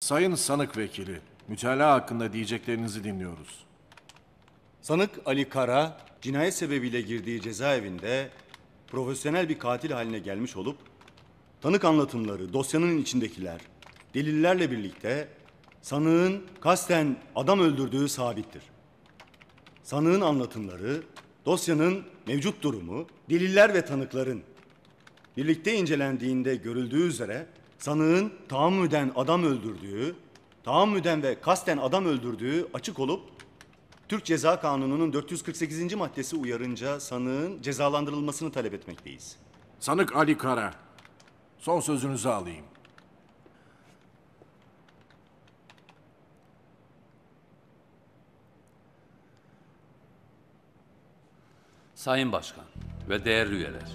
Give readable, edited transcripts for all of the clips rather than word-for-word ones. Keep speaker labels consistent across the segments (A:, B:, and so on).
A: Sayın sanık vekili, mütalaa hakkında diyeceklerinizi dinliyoruz.
B: Sanık Ali Kara, cinayet sebebiyle girdiği cezaevinde profesyonel bir katil haline gelmiş olup, tanık anlatımları, dosyanın içindekiler, delillerle birlikte sanığın kasten adam öldürdüğü sabittir. Sanığın anlatımları, dosyanın mevcut durumu, deliller ve tanıkların birlikte incelendiğinde görüldüğü üzere sanığın tahammüden adam öldürdüğü, tahammüden ve kasten adam öldürdüğü açık olup Türk Ceza Kanunu'nun 448. maddesi uyarınca sanığın cezalandırılmasını talep etmekteyiz.
A: Sanık Ali Kara, son sözünüzü alayım.
C: Sayın Başkan ve değerli üyeler,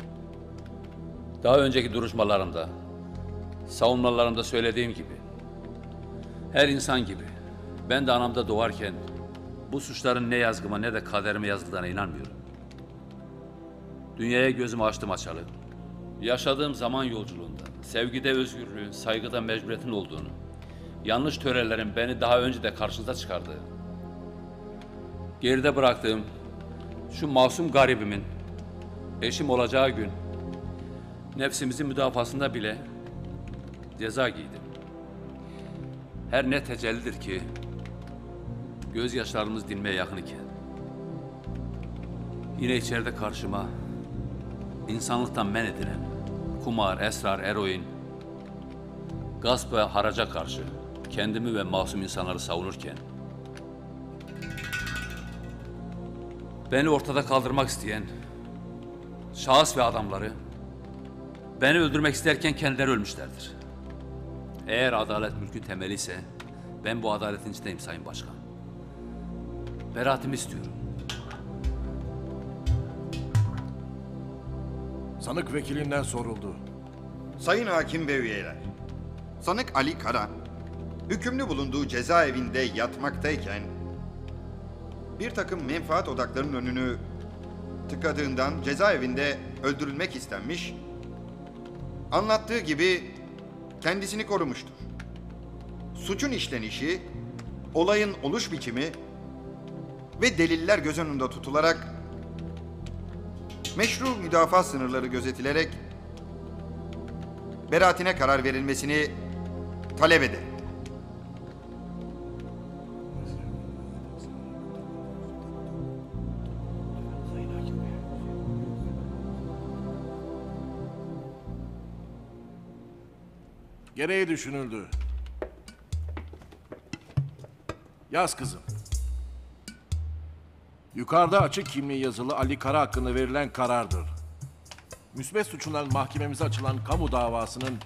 C: daha önceki duruşmalarımda, savunmalarımda söylediğim gibi, her insan gibi ben de anamda doğarken bu suçların ne yazgıma ne de kaderime yazıldığına inanmıyorum. Dünyaya gözümü açtım açalı, yaşadığım zaman yolculuğunda sevgide özgürlüğün, saygıda mecburiyetin olduğunu, yanlış törelerin beni daha önce de karşınıza çıkardığı, geride bıraktığım şu masum garibimin eşim olacağı gün nefsimizin müdafasında bile ceza giydim. Her ne tecellidir ki gözyaşlarımız dinmeye yakın iken yine içeride karşıma insanlıktan men edilen kumar, esrar, eroin, gasp ve haraca karşı kendimi ve masum insanları savunurken beni ortada kaldırmak isteyen şahıs ve adamları beni öldürmek isterken kendileri ölmüşlerdir. Eğer adalet mülkün temeli ise ben bu adaletin içindeyim Sayın Başkan. Beraatimi istiyorum.
A: Sanık vekilinden soruldu.
D: Sayın Hakim ve üyeler, sanık Ali Kara, hükümlü bulunduğu cezaevinde yatmaktayken bir takım menfaat odaklarının önünü tıkadığından cezaevinde öldürülmek istenmiş, anlattığı gibi kendisini korumuştur. Suçun işlenişi, olayın oluş biçimi ve deliller göz önünde tutularak meşru müdafaa sınırları gözetilerek beraatine karar verilmesini talep ederim.
A: Gereği düşünüldü. Yaz kızım. Yukarıda açık kimliği yazılı Ali Kara hakkında verilen karardır. Müsbet suçundan mahkememize açılan kamu davasının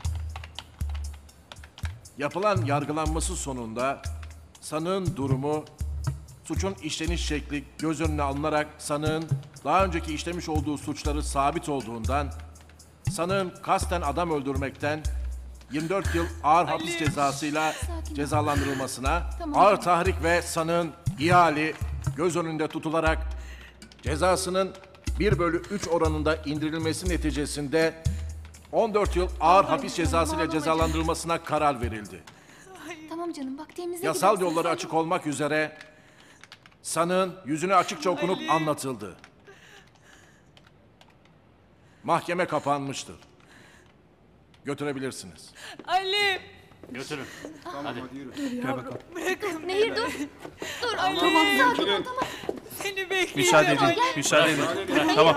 A: yapılan yargılanması sonunda sanığın durumu, suçun işleniş şekli göz önüne alınarak sanığın daha önceki işlemiş olduğu suçları sabit olduğundan sanığın kasten adam öldürmekten 24 yıl ağır hapis cezasıyla cezalandırılmasına, ağır tahrik ve sanığın ihali göz önünde tutularak cezasının 1/3 oranında indirilmesi neticesinde 14 yıl ağır hapis cezasıyla cezalandırılmasına karar verildi.
E: Tamam canım, bak temizle.
A: Yasal yolları açık olmak üzere sanığın yüzüne açıkça okunup anlatıldı. Mahkeme kapanmıştır. Götürebilirsiniz.
F: Ali!
C: Götürün. Hadi.
E: Nehir dur. Dur.
F: Ali!
E: Tamam, sakin ol, tamam.
F: Seni bekliyorum.
C: Müsaade edin. Müsaade edin. Tamam.